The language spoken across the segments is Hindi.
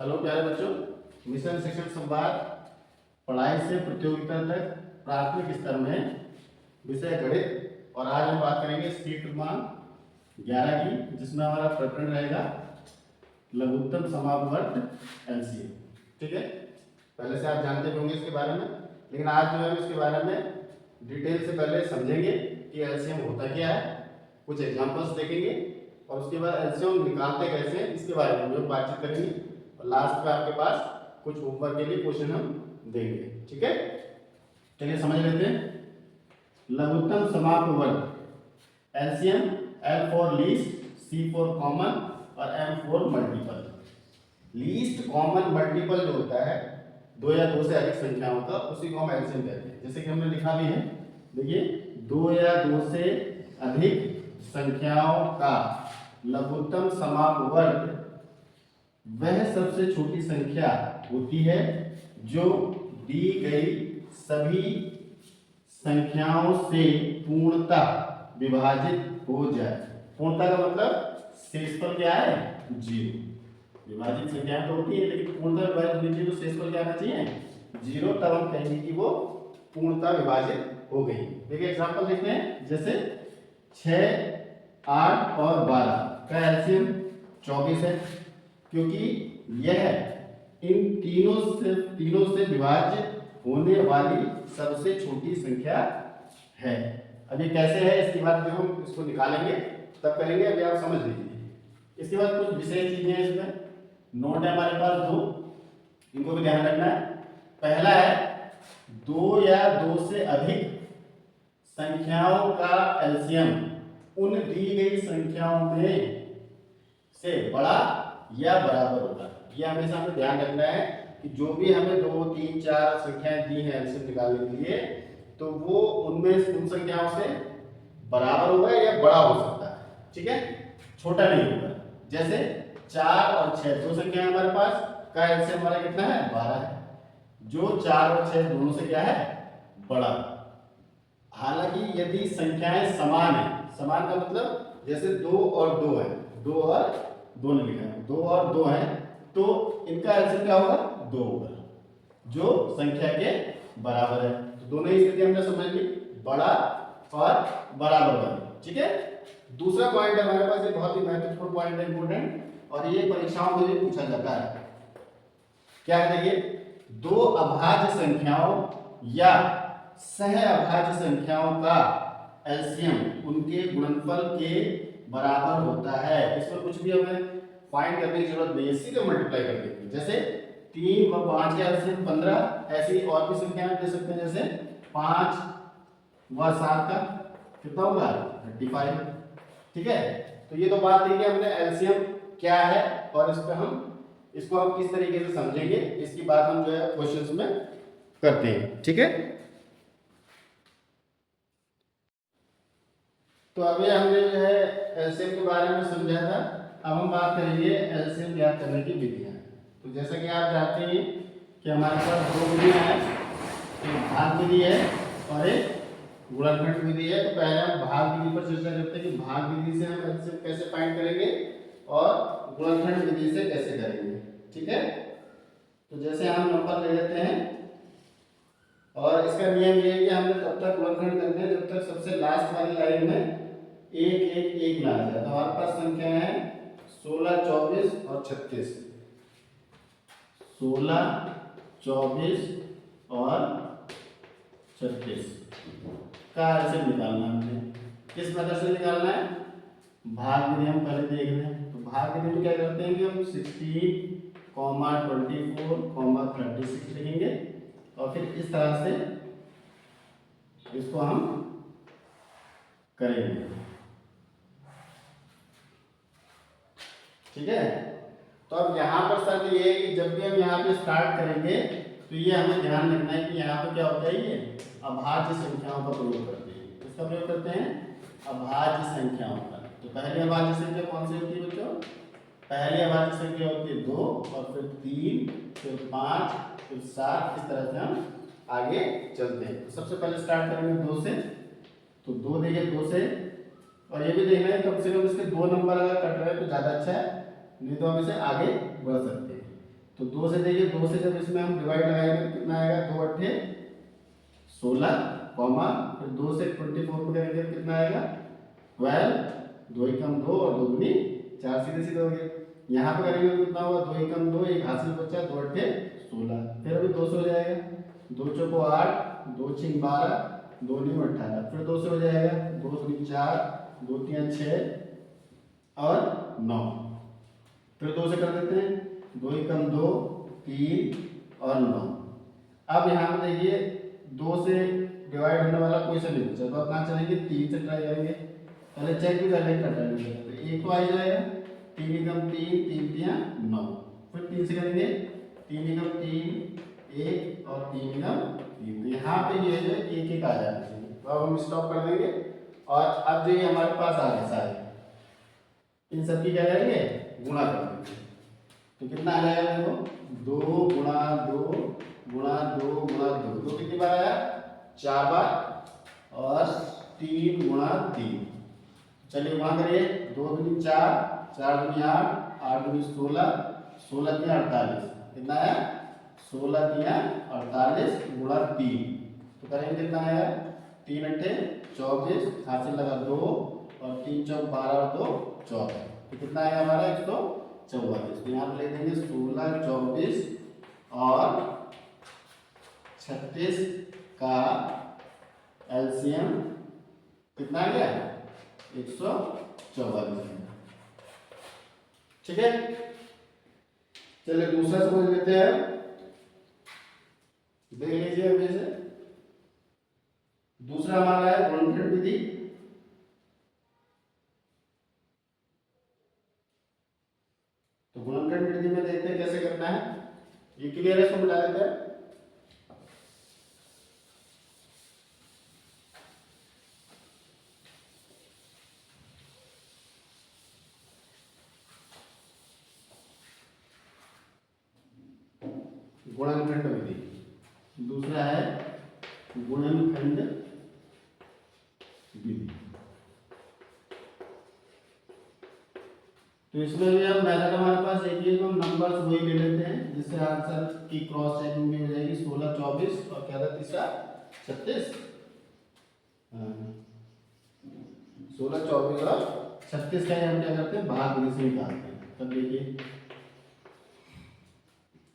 हेलो प्यारे बच्चों, मिशन शिक्षण संवाद पढ़ाई से प्रतियोगिता तक प्राथमिक स्तर में विषय गणित। और आज हम बात करेंगे शीट क्रमांक 11 की, जिसमें हमारा प्रकरण रहेगा लघुत्तम समापवर्त एलसीएम। ठीक है, पहले से आप जानते होंगे इसके बारे में, लेकिन आज जो है इसके बारे में डिटेल से पहले समझेंगे कि एलसीएम होता क्या है, कुछ एग्जांपल्स देखेंगे और उसके बाद एलसीएम निकालते कैसे हैं इसके बारे में हम लोग बातचीत करेंगे। और लास्ट में आपके पास कुछ होमवर्क के लिए क्वेश्चन हम देंगे। ठीक है, चलिए समझ लेते हैं। लघुत्तम समापवर्त LCM, L for least, C for common और M for multiple. Least common multiple जो होता है दो या दो से अधिक संख्याओं का, उसी को हम एलसीएम कहते हैं। जैसे कि हमने लिखा भी है, देखिए, दो या दो से अधिक संख्याओं का लघुत्तम समापवर्त वह सबसे छोटी संख्या होती है जो दी गई सभी संख्याओं से पूर्णतः विभाजित हो जाए। पूर्णतः का मतलब शेषफल क्या है? 0। विभाजित संख्याएं तो होती है, लेकिन पूर्णतः विभाजित होनी चाहिए तो शेषफल क्या आना चाहिए? 0। तब हम कहेंगे कि वो पूर्णतः विभाजित हो गई। देखिए एग्जांपल देखते हैं, जैसे 6, 8 और 12 का एलसीएम 24 है, क्योंकि यह इन तीनों से विभाजित होने वाली सबसे छोटी संख्या है। अब ये कैसे है, इसके बाद जब हम इसको निकालेंगे तब करेंगे, अभी आप समझ लीजिए। इसके बाद कुछ विशेष चीजें हैं, इसमें नोट है हमारे पास 2, इनको भी ध्यान रखना है। पहला है 2 या 2 से अधिक संख्याओं का एलसीएम उन दी गई संख्याओं में से बड़ा या बराबर होगा। ये हमेशा हमें ध्यान रखना है कि जो भी हमें 2, 3, 4 संख्याएं दी हैं एलसीएम निकालने के लिए, तो वो उनमें उन संख्याओं से बराबर होगा या बड़ा हो सकता है। ठीक है, छोटा नहीं होगा। जैसे 4 और 6 दो संख्या हमारे पास का एलसीएम हमारा कितना है? 12 है, जो 4 और 6 दोनों से क्या है? बड़ा। हालांकि यदि संख्याएं समान है, समान का मतलब जैसे 2 और 2 है, 2 और 2 ने लिखा है, 2 और 2 है, तो इनका एलसीएम क्या होगा? 2 होगा, जो संख्या के बराबर है। तो दोनों ही स्थिति हमने समझ ली, बड़ा और बराबर वाली। ठीक है, दूसरा पॉइंट है हमारे पास, ये बहुत ही महत्वपूर्ण पॉइंट है, इंपोर्टेंट, और ये परीक्षाओं में भी पूछा जाता है। क्या है? देखिए, दो अभाज्य संख्याओं या सह अभाज्य संख्याओं का एलसीएम उनके गुणनफल के बराबर होता है। इसमें कुछ भी हमें फाइंड करने की जरूरत नहीं है, सीधे मल्टीप्लाई कर देंगे। जैसे 3 व 5 का एलसीएम 15, ऐसी और भी संख्याएं दे सकते हैं, जैसे 5 व 7 का कितना होगा? 35। ठीक है, तो ये तो बात थी कि हमने एलसीएम क्या है और इसको हम किस तरीके से समझेंगे, इसकी बात हम जो है क्वेश्चंस में करते हैं। ठीक है, तो अभी हमने जो है एलसीएम के बारे में समझा था। अब हम बात करेंगे एलसीएम ज्ञात करने की विधियां। तो जैसा कि आप जानते हैं कि हमारे पास दो विधियां हैं, एक भाग विधि है और एक गुणनखंड विधि है। तो पहले हम भाग विधि पर चर्चा करते हैं कि भाग विधि से हम एलसीएम कैसे फाइंड करेंगे और गुणनखंड विधि से कैसे करेंगे। ठीक है, तो जैसे हम नंबर ले लेते हैं, और इसका नियम ये है कि हमें तब तक गुणनखंड करते हैं जब तक सबसे लास्ट वाली लाइन में 1 1 1 ना आ जाए। तो हमारे पास संख्या है 16, 24 और 36। 16, 24 और 36 का एलसीएम निकालना है। हमने किस मेथड से निकालना है? भाग विधि हम पहले देख रहे हैं। तो भाग विधि में क्या करते हैं कि हम 16, 24, 36 लिखेंगे और फिर इस तरह से इसको हम करेंगे। ठीक है, तो अब यहाँ पर शर्त ये है कि जब भी हम यहाँ पे स्टार्ट करेंगे तो ये हमें ध्यान रखना है कि यहाँ पे क्या होता है, ये अभाज्य संख्याओं का प्रयोग करते हैं। किसका प्रयोग करते हैं? अभाज्य संख्याओं का। तो पहली अभाज्य संख्या कौन सी होती है बच्चों? पहली अभाज्य संख्या होती है 2, और फिर 3, फिर 5, फिर 7। इस तरह से हम आगे चलते हैं। तो सबसे पहले स्टार्ट करेंगे 2 से, तो 2 देखिए 2 से, और ये भी देखना है कम से कम इसके 2 नंबर अगर कट रहे हैं तो ज़्यादा अच्छा है, नहीं तो हम इसे आगे बढ़ सकते हैं। तो 2 से देखिए, 2 से जब इसमें हम डिवाइड लगाएंगे तो कितना आएगा, 2 अट्ठे 16, कॉमा फिर 2 से 24 को करेंगे तो कितना आएगा 12, 2 एकम 2 और 2 दूनी 4, सीधे सीधे हो गए। यहाँ पे करेंगे तो कितना होगा, 2 एकम 2, एक हासिल बचा, 2 अट्ठे 16, फिर अभी 2 से हो जाएगा, 2 चौको 8, 2 छिंग 12, 2 न्यू 18, फिर 2 से हो जाएगा, 2 दूनी 4, 2 तिया 6 और 9, फिर 2 से कर देते हैं, 2 एकम 2, 3 और 9। अब यहाँ पे देखिए 2 से डिवाइड होने वाला कोई सा नहीं बचा, तो अब कहाँ चलेंगे, 3 से ट्राई करेंगे, पहले चेक भी कर लेंगे, कटा नहीं करेंगे, तो 1 तो आ ही जाएगा, 3 एकम 3, 3 तिया 9, फिर 3 से करेंगे, 3 एकम 3, 1 और 3 एकम 3, तो यहाँ पे ये जो 1 1 आ जाना चाहिए, तो अब हम स्टॉप कर देंगे। और अब जो ये हमारे पास आ गए सारे, इन सब की क्या करेंगे, गुणा कर देंगे, तो कितना आ जाएगा देखो, 2 गुणा 2 गुणा 2 गुणा 2, 2 कितनी बार आया, 4 बार, और 3 गुणा 3, चलिए गुणा करिए, 2 दूनी 4, 4 दूनी 8, 8 दूनी 16, 16 तिया 48, कितना आया, 16 तिया 48 गुणा 3, तो करेंगे कितना आया, 3 अट्ठे 24, हासिल लगा 2 और 3 चौक 12 और 2 14, तो कितना आएगा हमारा 144, तो यहाँ पे लिख देंगे 16, 24 और 36 का एलसीएम कितना आ गया, 144, ठीक है। चलिए दूसरा समझ लेते हैं, देख लीजिए अभी से, दूसरा हमारा है गुणनखंड विधि। तो गुणनखंड विधि में देखते हैं कैसे करना है, ये क्लियर है, इसको मिटा देते हैं। गुणनखंड विधि, दूसरा है गुणनखंड विधि। तो इसमें भी हम मेथड हमारे पास एक ही, तो हम नंबर्स वही ले लेते हैं जिससे आंसर की क्रॉस चेकिंग भी हो जाएगी, 16, 24 और क्या था तीसरा 36, 16, 24 और 36 का हम क्या करते हैं, भाग विधि से निकालते हैं। तब देखिए,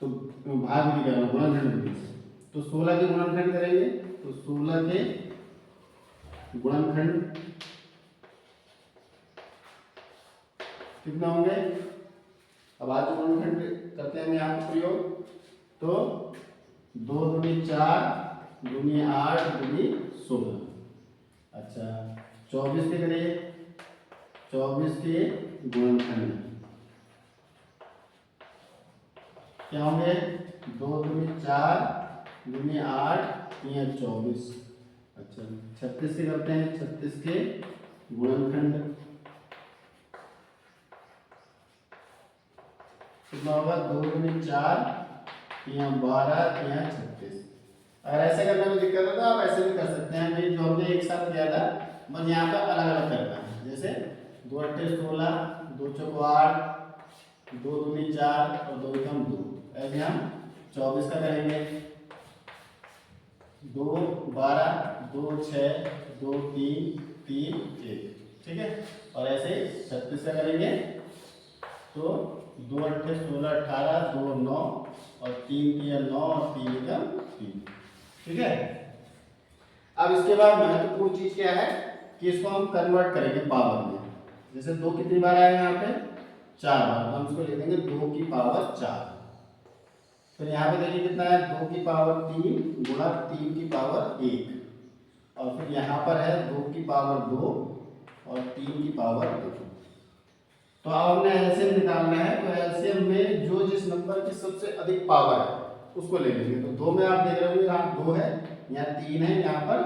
तो भाग विधि करना गुणनखंड विधि से, तो 16 के गुणनखंड करेंगे, तो 16 के गुणनखंड कितना होंगे, अब आज गुणनखंड करते हैं यहाँ प्रयोग, तो 2 दूनी 4, दूनी 8, दूनी 16, अच्छा 24 के करिए, 24 के गुणनखंड क्या होंगे, 2 दूनी 4, दूनी 8, 3 24, अच्छा 36 के करते हैं, 36 के गुणनखंड कितना होगा, 2 दूनी 4, 3 12, 3 36। अगर ऐसे करने में दिक्कत है तो आप ऐसे भी कर सकते हैं, भाई जो हमने एक साथ किया था, बस यहाँ पर अलग अलग करना है, जैसे 2 अट्ठे 16, 2 चौको 8, 2 दूनी 4 और 2 एकम 2, ऐसे हम 24 का करेंगे, 2 12, 2 6, 2 3, 3 1, ठीक है। और ऐसे 36 का करेंगे, तो 2 अट्ठे 16, 18, 2 9 और 3 तिया 9 और 3 एकम 3, ठीक है। अब इसके बाद महत्वपूर्ण चीज क्या है कि इसको हम कन्वर्ट करेंगे पावर में, जैसे 2 कितनी बार आया यहाँ पे, 4 बार, तो हम इसको लिख देंगे 2 की पावर 4, फिर यहाँ पे देखिए कितना है, 2 की पावर 3 गुणा 3 की पावर 1, और फिर यहाँ पर है 2 की पावर 2 और 3 की पावर 2। तो अब हमने एलसीएम निकालना है, तो एलसीएम में जो जिस नंबर की सबसे अधिक पावर है उसको ले लेंगे। तो 2 में आप देख रहे होंगे यहाँ 2 है, यहाँ 3 है, यहाँ पर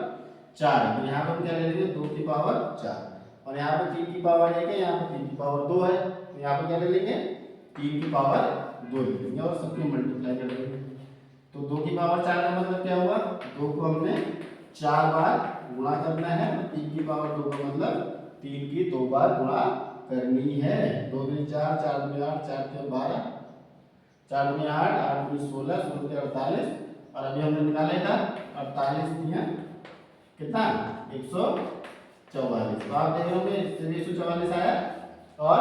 4 है, तो यहाँ पर हम क्या ले लेंगे, 2 की पावर 4, और यहाँ पर 3 की पावर 1 है, यहाँ पर 3 की पावर 2 है, तो यहाँ पर क्या ले लेंगे, 3 की पावर 2 ले लेंगे और सबको मल्टीप्लाई कर देंगे। तो 2 की पावर 4 का मतलब क्या हुआ, 2 को हमने 4 बार गुणा करना है, 3 की पावर 2 का मतलब 3 की 2 बार गुणा करनी है। 2 दूनी 4, 4 दूनी 8, 4 तिया 12, 4 दूनी 8, 8 दूनी 16, 16 48, और अभी हमने निकाला था 48 दिया कितना 144। तो आप देख रहे होंगे इससे भी 144 आया, और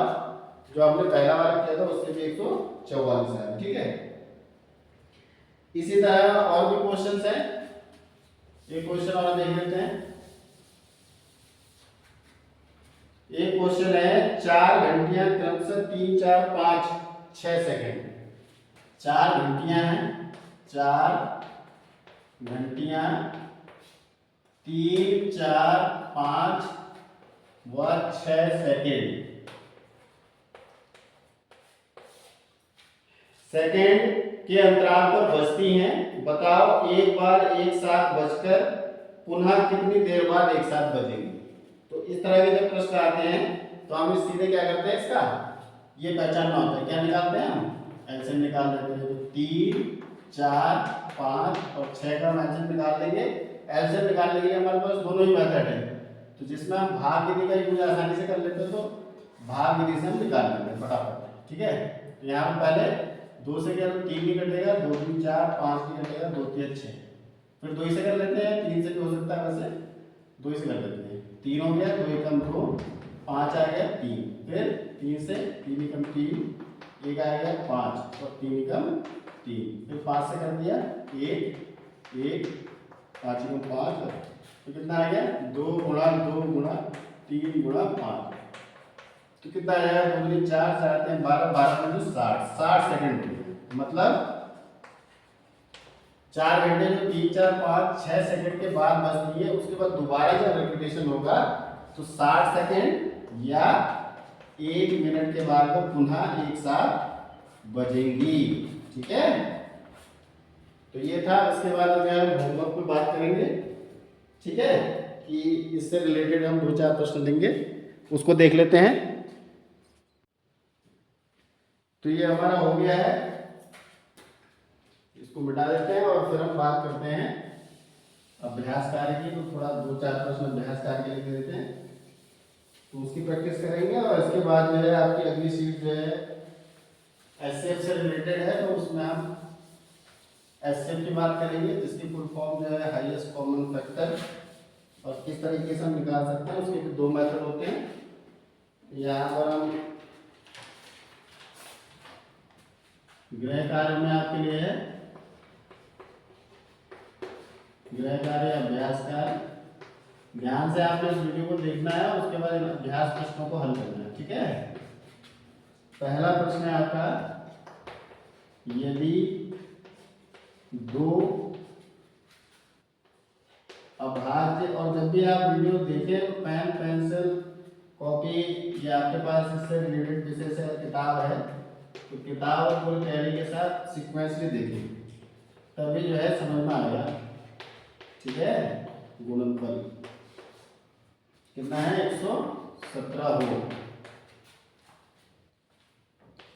जो हमने पहला वाला किया था उससे भी 144 आया। ठीक है, इसी तरह और भी क्वेश्चंस है, एक क्वेश्चन और देख लेते हैं। एक क्वेश्चन है 4 घंटियां क्रमशः 3, 4, 5, 6 सेकेंड। 4 घंटियां हैं, 4 घंटियां 3, 4, 5 व 6 सेकेंड। सेकेंड के अंतराल पर बजती हैं। बताओ एक बार एक साथ बजकर पुनः कितनी देर बाद एक साथ बजेंगी। तो इस तरह के जब प्रश्न आते हैं तो हम सीधे क्या करते हैं, इसका ये पहचानना होता है। क्या निकालते हैं हम, एलसीएम निकाल लेते हैं। तो 3, 4, 5 और 6 का एलसीएम निकाल लेंगे। एलसीएम निकालने के लिए हमारे पास दोनों ही मेथड है, तो जिसमें हम भाग विधि का यूज आसानी से कर लेते हैं, तो भाग विधि से हम निकाल लेते हैं फटाफट। ठीक है, तो यहाँ पर पहले 2 से क्या 3 ही कटेगा, 2, 3, 4, 5 ही कटेगा, 2, 3, 6। फिर 2 से कर लेते हैं, 3 से भी हो सकता है, वैसे 2 से कर लेते हैं। 3 हो गया, 2 एकम 2, 5 आ गया 3, फिर 3 से 3 एकम 3, 1 आएगा 5 और 3 एकम 3, फिर 5 से कर दिया 1, 1, 5 एकम 5, तो कितना आ गया 2 गुणा 2 गुणा 3 गुणा 5, तो कितना आएगा 2, 3, 4, 4, 3, 12, 12 में 60 सेकंड। मतलब 4 घंटे जो 3, 4, 5, 6 सेकंड के बाद बजती है, उसके बाद दोबारा जब रिपीटेशन होगा तो 60 सेकंड या 1 मिनट के बाद वो पुनः एक साथ बजेंगी। ठीक है, तो ये था। इसके बाद हम होमवर्क पे बात करेंगे। ठीक है, कि इससे रिलेटेड हम 2-4 प्रश्न देंगे, उसको देख लेते हैं। तो ये हमारा हो गया है, इसको मिटा देते हैं और फिर हम बात करते हैं अभ्यास कार्य की। तो थोड़ा 2-4 प्रश्न अभ्यास कार्य के लिए देते हैं, तो उसकी प्रैक्टिस करेंगे। और इसके बाद जो है आपकी अगली सीट जो है एचसीएफ से रिलेटेड है, तो उसमें हम एचसीएफ की बात करेंगे, जिसकी फुल फॉर्म जो है हाईएस्ट कॉमन फैक्टर, और किस तरीके से हम निकाल सकते हैं। उसके 2 मेथड होते हैं। यहाँ पर हम गृह कार्य में आपके लिए है गृह कार्य, अभ्यास कार्य। ध्यान से आपने इस वीडियो को देखना है, उसके बाद इन अभ्यास प्रश्नों को हल करना है। ठीक है, पहला प्रश्न है आपका, यदि 2 अभाज्य, और जब भी आप वीडियो देखें तो पेन, पेंसिल, कॉपी या आपके पास इससे रिलेटेड विषय से किताब है, तो किताब और पूरी तैयारी के साथ सीक्वेंसली देखें, तभी जो है समझ में आएगा। ठीक है, गुणनफल कितना है 117 हो,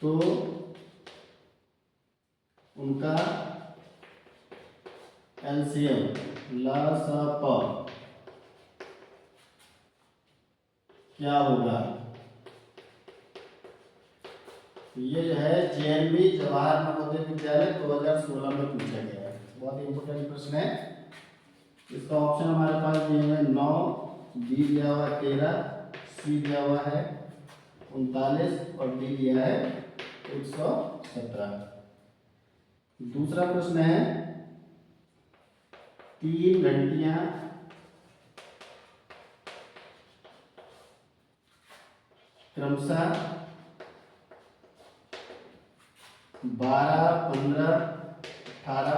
तो उनका एलसीएम लसप क्या होगा। ये जो है जेएनवी जवाहर नवोदय विद्यालय 2016 में पूछा गया है, बहुत इंपोर्टेंट प्रश्न है। इसका ऑप्शन हमारे पास दिए हुए 9, बी दिया हुआ है 13, सी दिया हुआ है 39 और डी दिया है 117। दूसरा प्रश्न है 3 घंटियां क्रमशः 12, 15, 18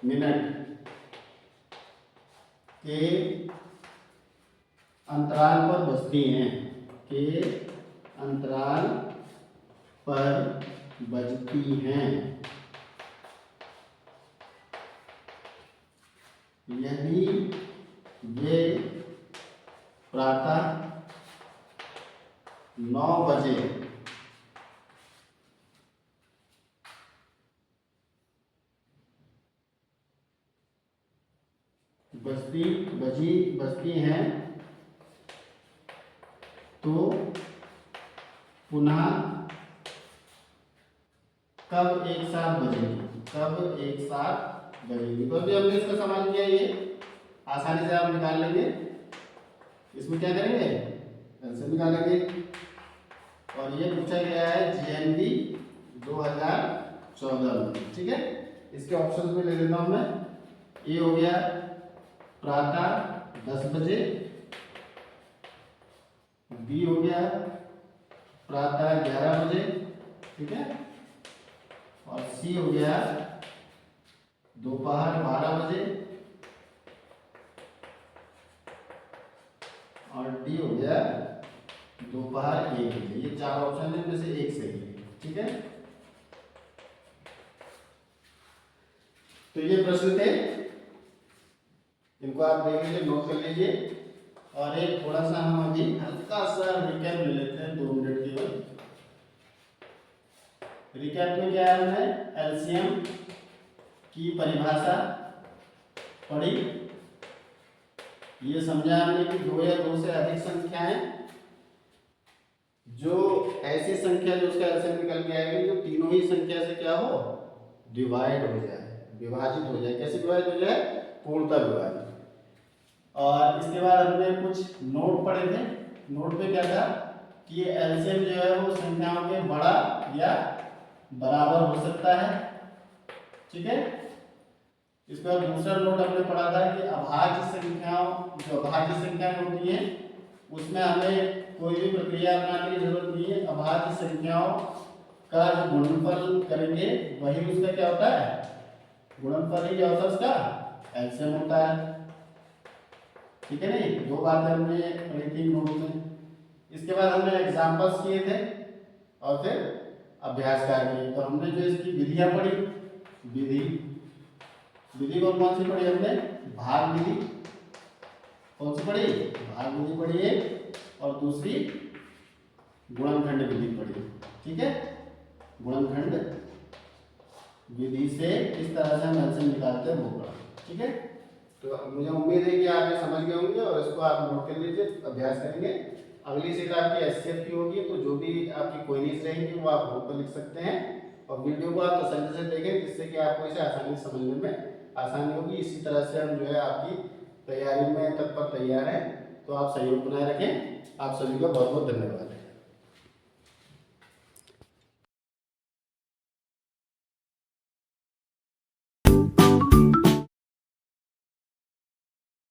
मिनट के अंतराल पर बजती हैं, के अंतराल पर बजती हैं। यदि ये प्रातः 9 बजे बजती हैं, तो पुनः कब एक साथ बजेगी, कब एक साथ बजेगी। तो अभी हमने इसका सवाल किया, ये आसानी से आप निकाल लेंगे। इसमें क्या करेंगे, आंसर निकालेंगे। और ये पूछा गया है JNV 2014 में, ठीक है। इसके ऑप्शन में ले लेता हूं मैं। ए हो गया प्रातः 10 बजे, बी हो गया प्रातः 11 बजे, ठीक है, और सी हो गया दोपहर 12 बजे, और डी हो गया दोपहर 1 बजे। ये चार ऑप्शन है, इनमें से एक सही है, ठीक है। तो ये प्रश्न थे, इनको आप देख लीजिए, नोट कर लीजिए। और एक थोड़ा सा हम अभी हल्का सा रिकैप ले लेते हैं, 2 मिनट केवल। रिकैप में क्या है, हमने एलसीएम की परिभाषा पढ़ी, ये समझा हमने कि 2 या 2 से अधिक संख्याएं, जो ऐसी संख्या जो उसका एलसीएम निकल के आएगी जो तीनों ही संख्या से क्या हो, डिवाइड हो जाए, विभाजित हो जाए। कैसे विभाजित हो जाए, पूर्णतः विभाजित। और इसके बाद हमने कुछ नोट पढ़े थे। नोट पे क्या था कि ये एलसीएम जो है वो संख्याओं के बड़ा या बराबर हो सकता है, ठीक है। इसके बाद दूसरा नोट हमने पढ़ा था कि अभाज्य संख्याओं, जो अभाज्य संख्याएं होती हैं उसमें हमें कोई भी प्रक्रिया अपनाने की जरूरत नहीं है। अभाज्य संख्याओं का जो गुणनफल करेंगे वही उसका क्या होता है, गुणनफल ही क्या होता है, उसका एलसीएम होता है, ठीक है। नहीं, 2 बातें हमने पढ़ी थी नोट में। इसके बाद हमने एग्जांपल्स किए थे और फिर अभ्यास किए। तो हमने जो इसकी विधियां पढ़ी, विधि कौन कौन सी पढ़ी हमने, भाग विधि, कौन सी पढ़ी, भाग विधि पढ़ी है, और दूसरी गुणनखंड विधि पढ़ी, ठीक है। गुणनखंड विधि से किस तरह से हम एलसीएम निकालते हैं वो पढ़ा, ठीक है। तो मुझे उम्मीद है कि आप ये समझ गए होंगे और इसको आप नोट कर लीजिए, अभ्यास करेंगे। अगली सीट आपकी एचसीएफ की होगी, तो जो भी आपकी क्वेरीज रहेंगी वो आप ग्रुप पर लिख सकते हैं, और वीडियो को आप तसल्ली से देखें जिससे कि आपको इसे आसानी से समझने में आसानी होगी। इसी तरह से हम जो है आपकी तैयारी में तत्पर तैयार हैं, तो आप सहयोग बनाए रखें। आप सभी का बहुत बहुत धन्यवाद।